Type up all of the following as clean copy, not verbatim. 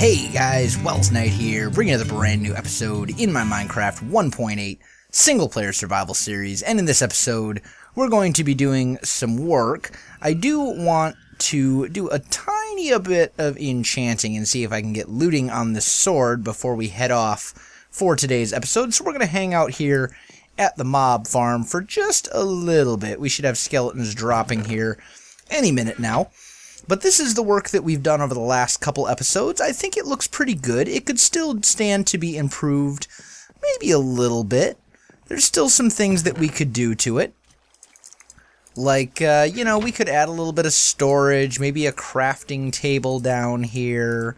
Hey guys, Welsknight here, bringing another brand new episode in my Minecraft 1.8 single-player survival series, and in this episode, we're going to be doing some work. I do want to do a tiny bit of enchanting and see if I can get looting on this sword before we head off for today's episode, so we're going to hang out here at the mob farm for just a little bit. We should have skeletons dropping here any minute now. But this is the work that we've done over the last couple episodes. I think it looks pretty good. It could still stand to be improved, maybe a little bit. There's still some things that we could do to it. Like, we could add a little bit of storage, maybe a crafting table down here.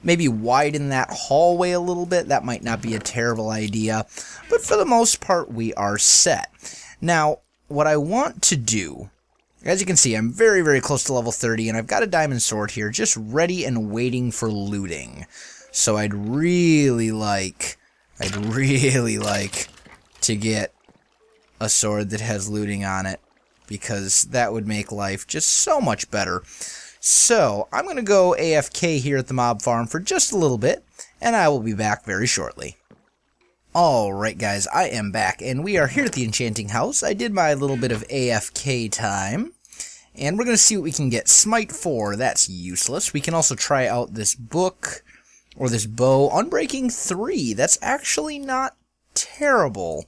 Maybe widen that hallway a little bit. That might not be a terrible idea. But for the most part, we are set. Now, what I want to do, as you can see, I'm very, very close to level 30, and I've got a diamond sword here, just ready and waiting for looting. So I'd really like to get a sword that has looting on it, because that would make life just so much better. So I'm going to go AFK here at the mob farm for just a little bit, and I will be back very shortly. Alright guys, I am back, and we are here at the enchanting house. I did my little bit of AFK time. And we're going to see what we can get. Smite 4, that's useless. We can also try out this book, or this bow. Unbreaking 3, that's actually not terrible.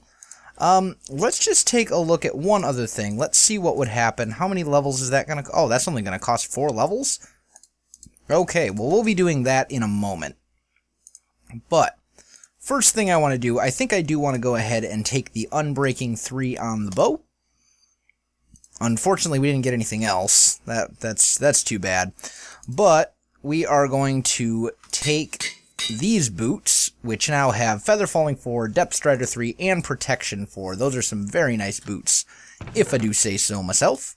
Let's just take a look at one other thing. Let's see what would happen. How many levels is that going to... Oh, that's only going to cost 4 levels? Okay, well, we'll be doing that in a moment. But, first thing I want to do, I think I do want to go ahead and take the Unbreaking 3 on the bow. Unfortunately, we didn't get anything else. That's too bad. But we are going to take these boots, which now have Feather Falling 4, Depth Strider 3, and Protection 4. Those are some very nice boots, if I do say so myself.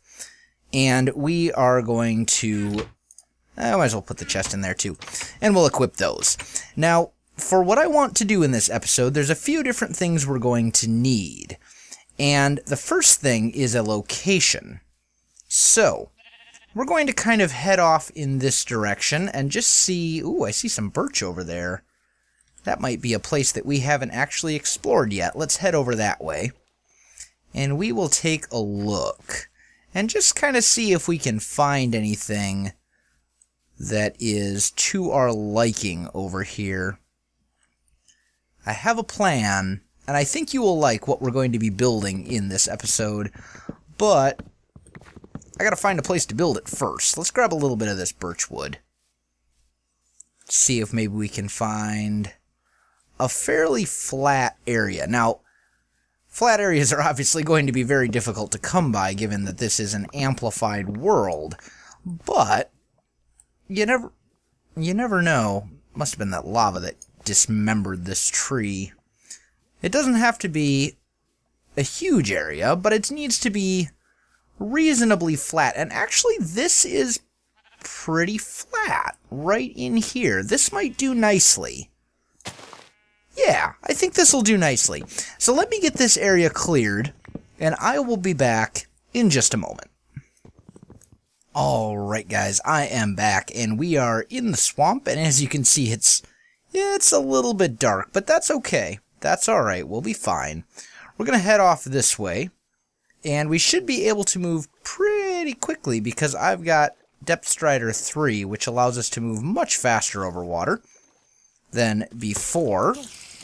And we are going to... I might as well put the chest in there too. And we'll equip those. Now, for what I want to do in this episode, there's a few different things we're going to need. And the first thing is a location. So, we're going to kind of head off in this direction and just see... Ooh, I see some birch over there. That might be a place that we haven't actually explored yet. Let's head over that way. And we will take a look. And just kind of see if we can find anything that is to our liking over here. I have a plan. And I think you will like what we're going to be building in this episode, but I gotta find a place to build it first. Let's grab a little bit of this birch wood. See if maybe we can find a fairly flat area. Now, flat areas are obviously going to be very difficult to come by, given that this is an amplified world, but you never know. Must have been that lava that dismembered this tree. It doesn't have to be a huge area, but it needs to be reasonably flat. And actually, this is pretty flat right in here. This might do nicely. Yeah, I think this will do nicely. So let me get this area cleared, and I will be back in just a moment. Alright guys, I am back, and we are in the swamp, and as you can see, it's a little bit dark, but that's okay. That's alright, we'll be fine. We're going to head off this way, and we should be able to move pretty quickly because I've got Depth Strider 3, which allows us to move much faster over water than before.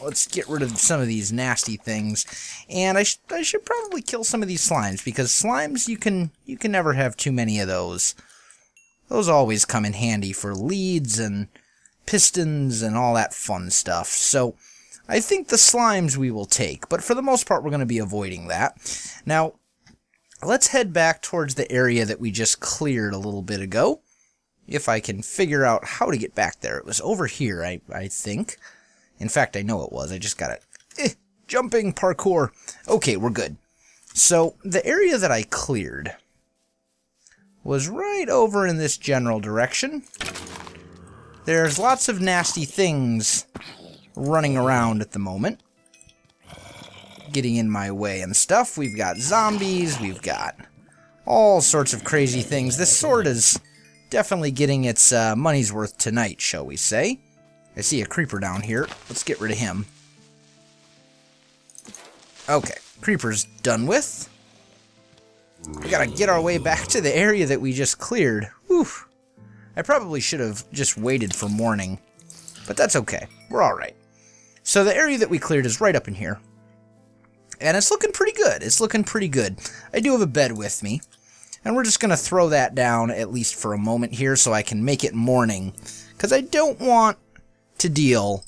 Let's get rid of some of these nasty things, and I should probably kill some of these slimes, because slimes, you can never have too many of those. Those always come in handy for leads and pistons and all that fun stuff, so... I think the slimes we will take, but for the most part we're going to be avoiding that. Now, let's head back towards the area that we just cleared a little bit ago. If I can figure out how to get back there. It was over here, I think. In fact, I know it was. I just got it. Jumping parkour. Okay, we're good. So, the area that I cleared was right over in this general direction. There's lots of nasty things running around at the moment, getting in my way and stuff. We've got zombies, we've got all sorts of crazy things. This sword is definitely getting its money's worth tonight, shall we say. I see a creeper down here. Let's get rid of him. Okay, creeper's done with. We gotta get our way back to the area that we just cleared. Whew. I probably should have just waited for morning, but that's okay. We're alright. So the area that we cleared is right up in here. And it's looking pretty good. It's looking pretty good. I do have a bed with me. And we're just going to throw that down, at least for a moment here, so I can make it morning. Because I don't want to deal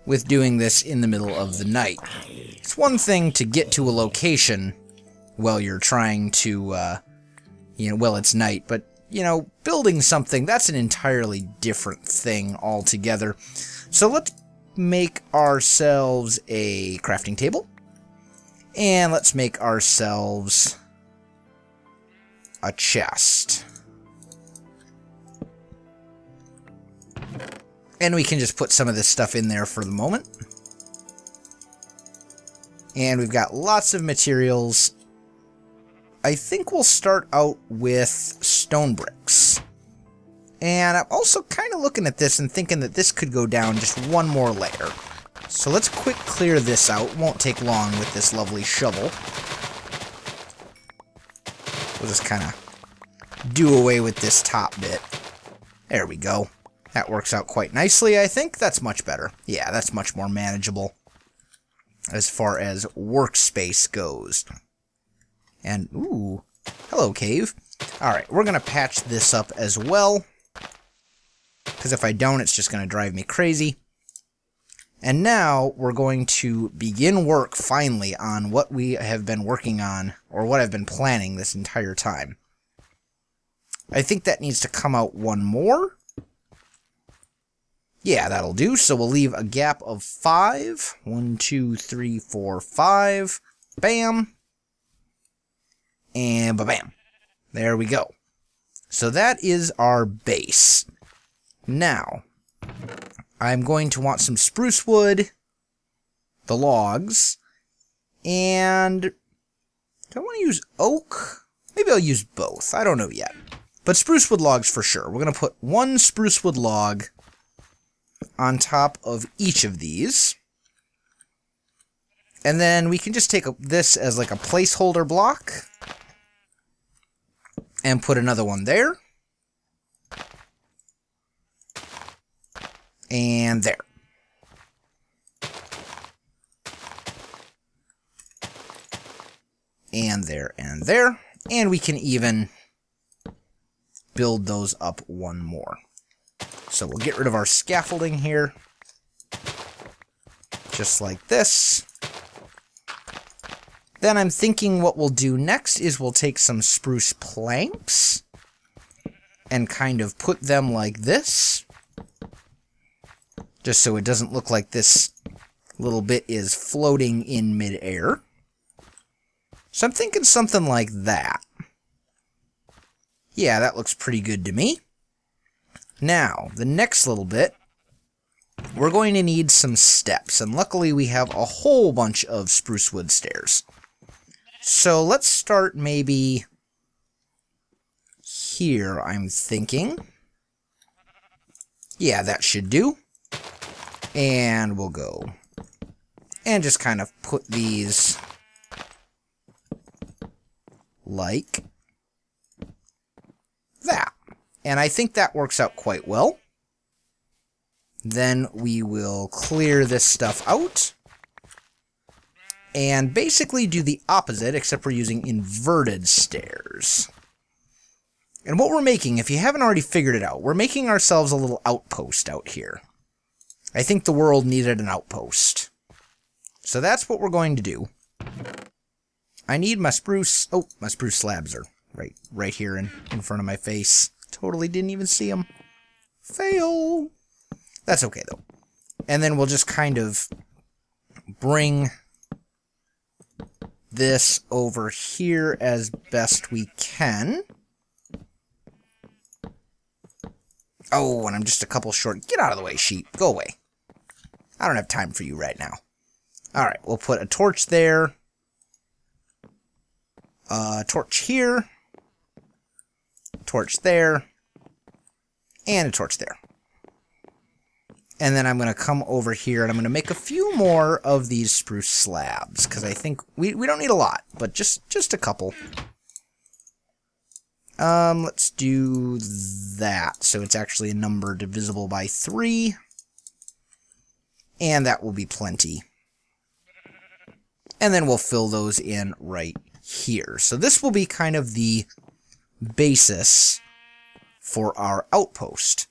with doing this in the middle of the night. It's one thing to get to a location while you're trying to, well, it's night. But, building something, that's an entirely different thing altogether. So let's make ourselves a crafting table. And let's make ourselves a chest. And we can just put some of this stuff in there for the moment. And we've got lots of materials. I think we'll start out with stone bricks. And I'm also kind of looking at this and thinking that this could go down just one more layer. So let's quick clear this out. Won't take long with this lovely shovel. We'll just kind of do away with this top bit. There we go. That works out quite nicely, I think. That's much better. Yeah, that's much more manageable as far as workspace goes. And, ooh, hello, cave. Alright, we're going to patch this up as well. Because if I don't, it's just going to drive me crazy. And now we're going to begin work finally on what we have been working on, or what I've been planning this entire time. I think that needs to come out one more. Yeah, that'll do. So we'll leave a gap of 5. 1, 2, 3, 4, 5. Bam. And ba-bam. There we go. So that is our base. Now, I'm going to want some spruce wood, the logs, and do I want to use oak? Maybe I'll use both. I don't know yet. But spruce wood logs for sure. We're going to put 1 spruce wood log on top of each of these. And then we can just take this as like a placeholder block and put another one there. And there. And there, and there. And we can even build those up one more. So we'll get rid of our scaffolding here. Just like this. Then I'm thinking what we'll do next is we'll take some spruce planks and kind of put them like this. Just so it doesn't look like this little bit is floating in midair. So I'm thinking something like that. Yeah, that looks pretty good to me. Now, the next little bit, we're going to need some steps. And luckily we have a whole bunch of spruce wood stairs. So let's start maybe here, I'm thinking. Yeah, that should do. And we'll go and just kind of put these like that. And I think that works out quite well. Then we will clear this stuff out and basically do the opposite, except we're using inverted stairs. And what we're making, if you haven't already figured it out, we're making ourselves a little outpost out here. I think the world needed an outpost. So that's what we're going to do. I need my spruce... Oh, my spruce slabs are right here in front of my face. Totally didn't even see them. Fail! That's okay, though. And then we'll just kind of bring this over here as best we can. Oh, and I'm just a couple short. Get out of the way, sheep. Go away. I don't have time for you right now. Alright, we'll put a torch there. A torch here. torch there, and a torch there. And then I'm going to come over here and I'm going to make a few more of these spruce slabs, because I think we don't need a lot, but just a couple. Let's do that, so it's actually a number divisible by 3. And that will be plenty. And then we'll fill those in right here. So this will be kind of the basis for our outpost.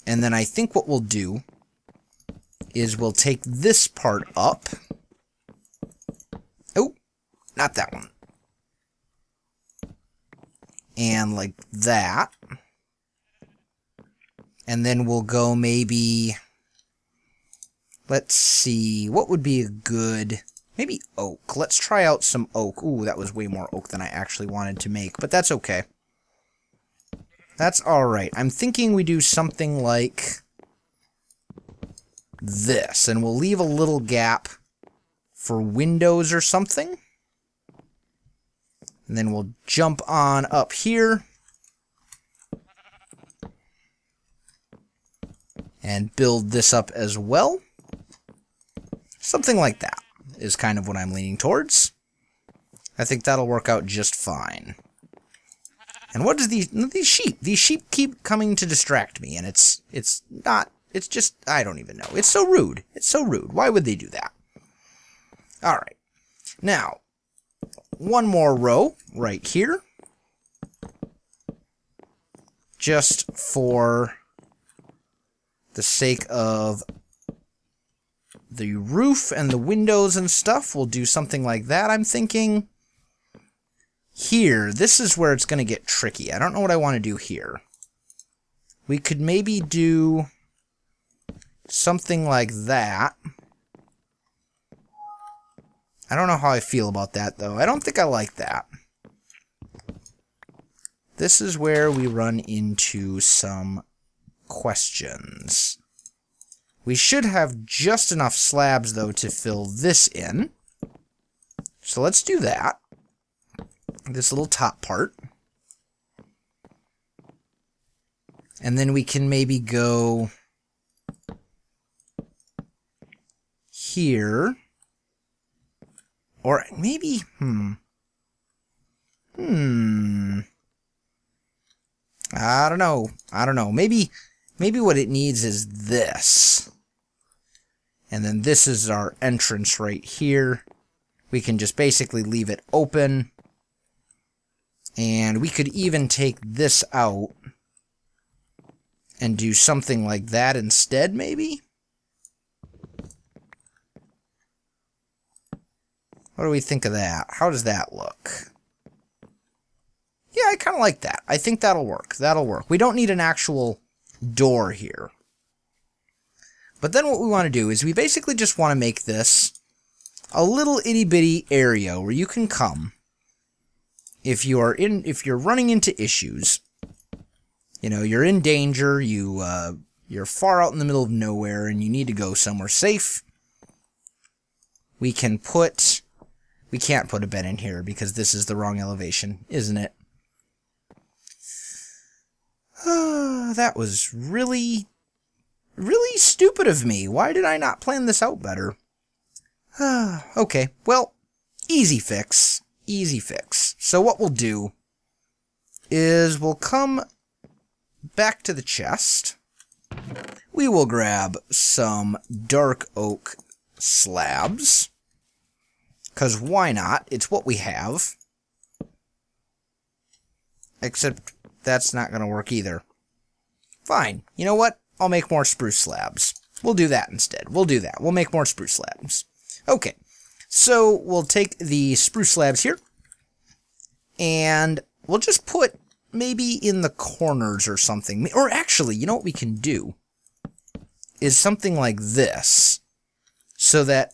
And then I think what we'll do is we'll take this part up. Oh, not that one. And like that. And then we'll go maybe... Let's see, what would be a good... Maybe oak. Let's try out some oak. Ooh, that was way more oak than I actually wanted to make, but that's okay. That's alright. I'm thinking we do something like this, and we'll leave a little gap for windows or something. And then we'll jump on up here. And build this up as well. Something like that is kind of what I'm leaning towards. I think that'll work out just fine. And what is these sheep? These sheep keep coming to distract me, and it's just, I don't even know. It's so rude. It's so rude. Why would they do that? Alright. Now, one more row right here. Just for the sake of the roof and the windows and stuff, we'll do something like that, I'm thinking. Here, this is where it's going to get tricky. I don't know what I want to do here. We could maybe do something like that. I don't know how I feel about that, though. I don't think I like that. This is where we run into some questions. We should have just enough slabs, though, to fill this in. So let's do that. This little top part. And then we can maybe go here. Or maybe, I don't know. Maybe what it needs is this. And then this is our entrance right here. We can just basically leave it open. And we could even take this out and do something like that instead, maybe? What do we think of that? How does that look? Yeah, I kind of like that. I think that'll work. That'll work. We don't need an actual door here. But then what we want to do is we basically just want to make this a little itty-bitty area where you can come if you're running into issues. You know, you're in danger, you're far out in the middle of nowhere and you need to go somewhere safe. We can't put a bed in here because this is the wrong elevation, isn't it? That was really stupid of me. Why did I not plan this out better? Okay, well, easy fix. Easy fix. So what we'll do is we'll come back to the chest. We will grab some dark oak slabs. Because why not? It's what we have. Except that's not going to work either. Fine. You know what? I'll make more spruce slabs. We'll do that instead. We'll do that. We'll make more spruce slabs. Okay. So we'll take the spruce slabs here. And we'll just put maybe in the corners or something. Or actually, you know what we can do? Is something like this. So that...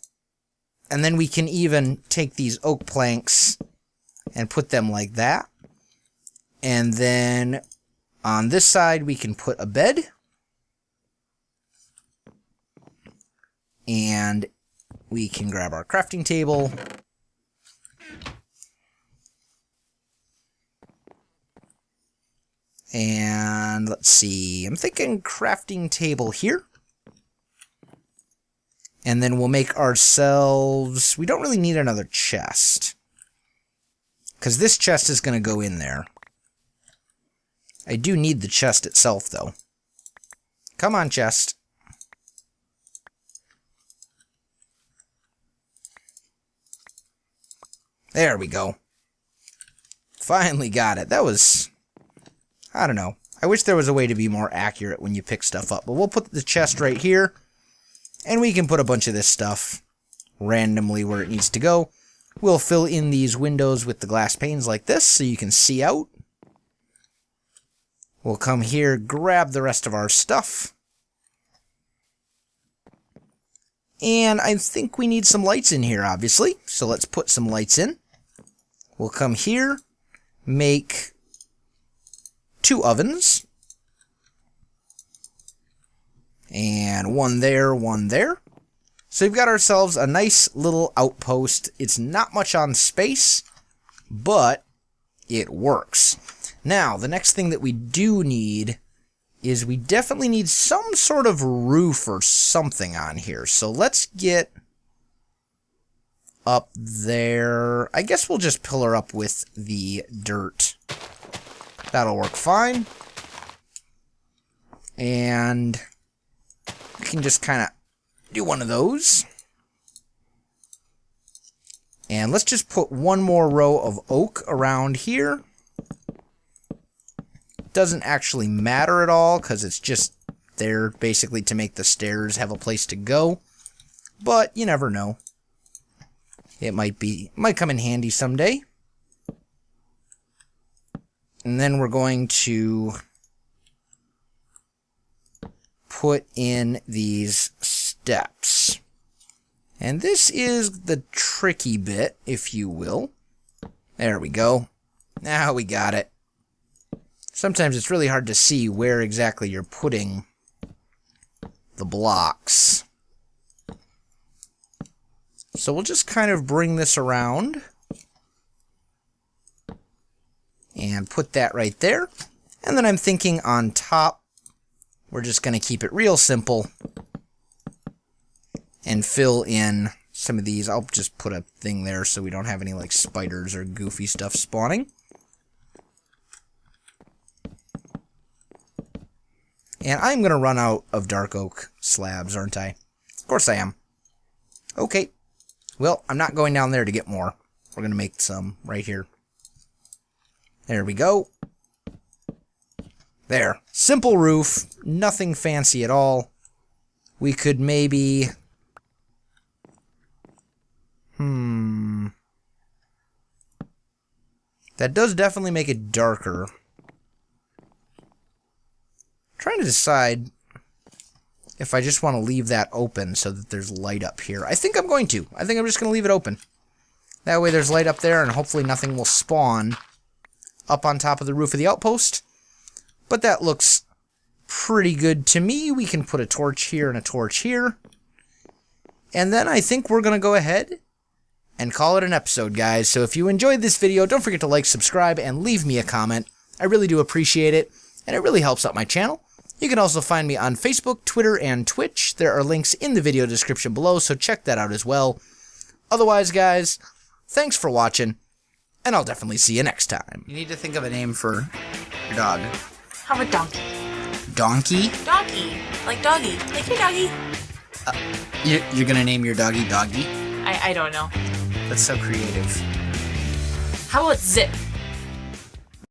And then we can even take these oak planks and put them like that. And then on this side we can put a bed. And we can grab our crafting table. And let's see, I'm thinking crafting table here. And then we'll make ourselves... We don't really need another chest, because this chest is going to go in there. I do need the chest itself, though. Come on, chest. There we go. Finally got it. That was... I don't know. I wish there was a way to be more accurate when you pick stuff up. But we'll put the chest right here. And we can put a bunch of this stuff randomly where it needs to go. We'll fill in these windows with the glass panes like this so you can see out. We'll come here, grab the rest of our stuff. And I think we need some lights in here, obviously. So let's put some lights in. We'll come here, make 2 ovens. And one there, one there. So we've got ourselves a nice little outpost. It's not much on space, but it works. Now, the next thing that we do need is we definitely need some sort of roof or something on here. So let's get up there. I guess we'll just pillar up with the dirt. That'll work fine. And we can just kind of do one of those. And let's just put one more row of oak around here. Doesn't actually matter at all because it's just there basically to make the stairs have a place to go. But you never know. It might come in handy someday. And then we're going to put in these steps. And this is the tricky bit, if you will. There we go. Now we got it. Sometimes it's really hard to see where exactly you're putting the blocks. So we'll just kind of bring this around and put that right there. And then I'm thinking on top, we're just going to keep it real simple and fill in some of these. I'll just put a thing there so we don't have any like spiders or goofy stuff spawning. And I'm going to run out of dark oak slabs, aren't I? Of course I am. Okay. Well, I'm not going down there to get more. We're going to make some right here. There we go. There. Simple roof. Nothing fancy at all. We could maybe... That does definitely make it darker. Trying to decide if I just want to leave that open so that there's light up here. I think I'm going to. I think I'm just going to leave it open. That way there's light up there and hopefully nothing will spawn up on top of the roof of the outpost. But that looks pretty good to me. We can put a torch here and a torch here. And then I think we're going to go ahead and call it an episode, guys. So if you enjoyed this video, don't forget to like, subscribe, and leave me a comment. I really do appreciate it, and it really helps out my channel. You can also find me on Facebook, Twitter, and Twitch. There are links in the video description below, so check that out as well. Otherwise, guys, thanks for watching, and I'll definitely see you next time. You need to think of a name for your dog. How about donkey? Donkey? Donkey. Like doggy. Like your doggy. You're gonna name your doggy Doggy? I don't know. That's so creative. How about Zip?